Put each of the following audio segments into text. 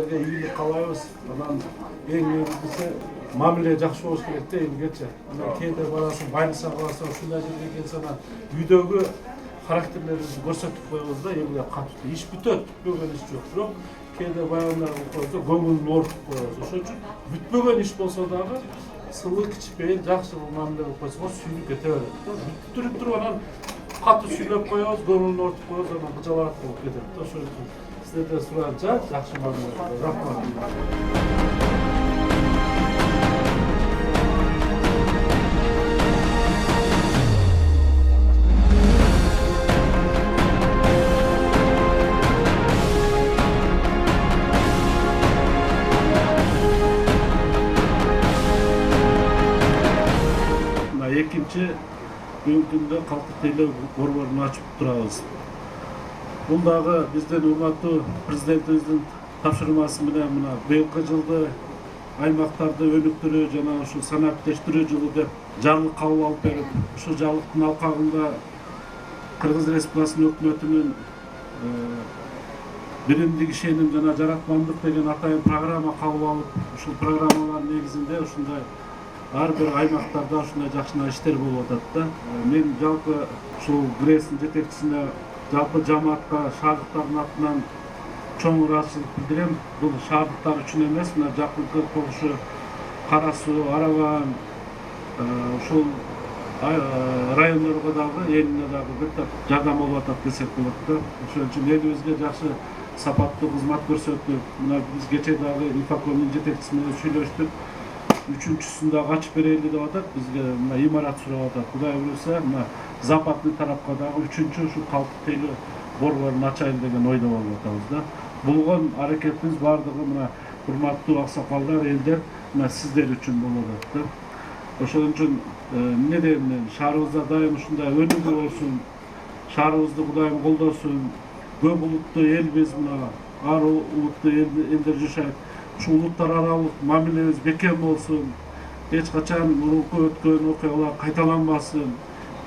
сіздерге ийгилик каалайбыз. Анан эң негизгиси мамиле жакшы болуш керек да элгечи. Анан кээде барасың, больницага барсаң, ушундай жерге келсең, үйдөгү характерлерибизди көрсөтүп коебуз да, элге катуу. Иш бүтөт, бүтпөгөн иш жок. Бирок кээде баягындай кылып койсо, көңүлүн оорутуп коебуз. Ошон үчүн бүтпөгөн иш болсо дагы сылуу кичпейин жакшы мамиле кылып койсоңор сүйүнүп кете берет да. Бүтүрүп туруп анан катуу сүйлөп коебуз, көңүлүн оорутуп коебуз, анан кыжалаат болуп кетет да. Ошон үчүн сиздерден суранча жакшы мамиле кылыңыз. Рахмат. Экинчи бүгүнкү күндө калктык тейлөө борборун ачып турабыз. Бул дагы биздин урматтуу президентибиздин тапшырмасы менен мына быйылкы жылды аймактарды өнүктүрүү жана ушу санааттештирүү жылы деп жарлык кабыл алып берип, ушу жарлыктын алкагында Кыргыз Республикасынын өкмөтүнүн биримдик ишеним жана жаратмамдык деген атайын программа кабыл алып, ушул программалардын негизинде ушундай ар бир аймактарда ушундай жакшы иштер болуп атат да. Мен жалпы ушул ГРЭСтин жетекчисине, жалпы жамаатка, шаардыктардын атынан чоң ыраазычылык билдирем. Бул шаардыктар үчүн эмес, мына жакынкы Коңшу, Кара Суу, Арабан, ушул райондорго дагы, элине дагы бир жардам болуп атат десек болот да. Ошон үчүн элибизге жакшы сапаттуу кызмат көрсөтүп, мына биз кечээ дагы Инфокомдун жетекчиси менен сүйлөштүк. Үчүнчүсүн дагы ачып берели деп атат, бизге мына имарат сурап атат. Кудай буюрса, мына Западный тарапка дагы үчүнчү ушу калктык тейлөө борборун ачайын деген ойдо болуп атабыз да. Булган аракетибиз бардыгы мына урматтуу аксакалдар, элдер, мына сиздер үчүн болуп атат да. Ошон үчүн эмне дейм мен, шаарыбызда дайым ушундай өнүгүү болсун, шаарыбызды Кудайым колдосун, көп улуттуу элбиз, мына ар улуттуу элдер жашайт. Ушул улуттар аралык мамилебиз бекем болсун, эч качан мурунку өткөн окуялар кайталанбасын,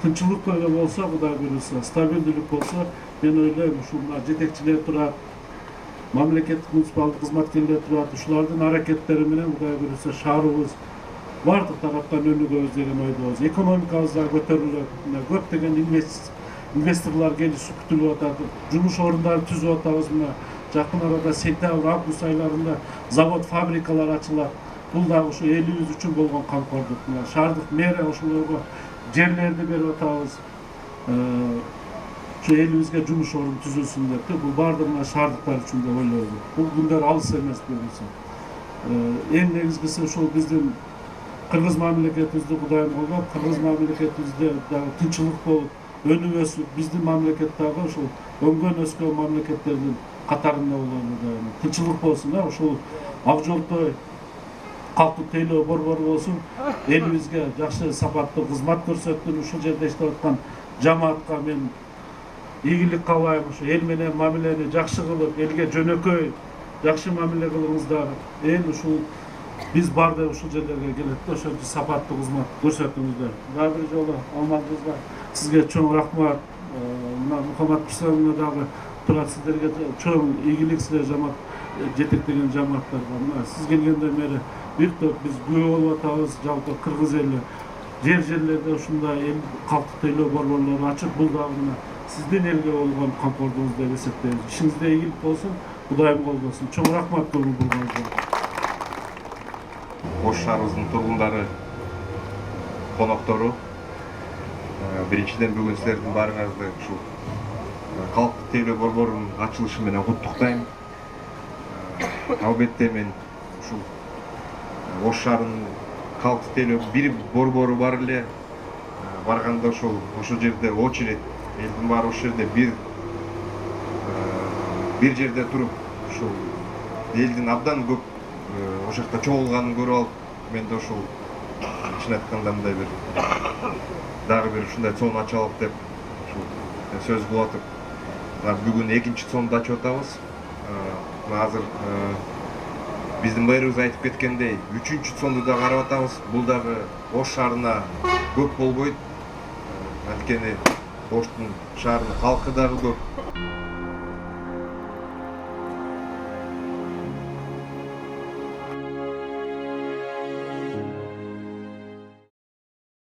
тынчылык эле болсо, Кудай буюрса, стабилдүүлүк болсо, мен ойлойм ушул жетекчилер турат, мамлекеттик муниципалдык кызматкерлер турат, ушулардын аракеттери менен Кудай буюрса шаарыбыз бардык тараптан өнүгөбүз деген ойдобуз. Экономикабыз да көтөрүлөт, көптөгөн инвесторлор келиши күтүлүп атат, жумуш орундарын түзүп атабыз. Мына жакын арада сентябрь, август айларында завод, фабрикалар ачылат. Бул дагы ушу элибиз үчүн болгон камкордук. Мына шаардык мэрия ошолорго жерлерди берип атабыз. Ушу элибизге жумуш орун түзүлсүн деп, бул бардыгы мына шаардыктар үчүн деп ойлойбуз. Бул күндөр алыс эмес болсо. Эң негизгиси ушул биздин кыргыз мамлекетибизди Кудайым колдоп, кыргыз мамлекетибизде дагы тынчылык болуп, өнүп өсүп, биздин мамлекет дагы ушул өңгөн өскөн мамлекеттердин катарында болону, тынчылык болсун, ушул ак жолтой калктык тейлөө борбору болсун, элибизге жакшы сапаттуу кызмат көрсөттүн. Ушул жерде иштеп аткан жамаатка мен ийгилик каалайм. Ушу эл менен мамилени жакшы кылып, элге жөнөкөй жакшы мамиле кылыңыздар. Эл ушул биз барды ушул жерлерге келет да, ошон үчүн сапаттуу кызмат көрсөтүңүздөр. Дагы бир жолу Алмазыбызга сизге чоң рахмат. Мына Мухаммад Пирсановна дагы турат, сиздерге чоң ийгилик, силер жамаат жетектеген жамааттарга. Мына сиз келгенден бери бир топ биз күбө болуп атабыз, жалпы кыргыз эли жерлерде ушундай эл калктык тейлөө борборлорун ачып, бул дагы мына сиздин элге болгон камкордугуңуз деп эсептейбиз. Ишиңизде ийгилик болсун, Кудайым колдосун. Чоң рахмат болгонуңузга. Ош шаарыбыздын тургундары, коноктору, биринчиден бүгүн силердин баарыңарды ушул калктык тейлөө борборунун ачылышы менен куттуктайм. Албетте мен ушул Ош шаарынын калктык тейлөө бир борбору бар эле. Барганда ошол жерде очередь, элдин баары ошол жерде бир жерде туруп, ушул элдин абдан көп ошол жакта чогулганын көрүп алып, мен да ушул чын айтканда мындай бир дагы бир ушундай цон ачалык деп ушул сөз кылып атып, бүгүн экинчи цонду ачып атабыз. Азыр биздин мэрибиз айтып кеткендей, үчүнчү цонду да карап атабыз. Бул дагы Ош шаарына көп болбойт. Анткени Оштун шаарынын калкы дагы көп.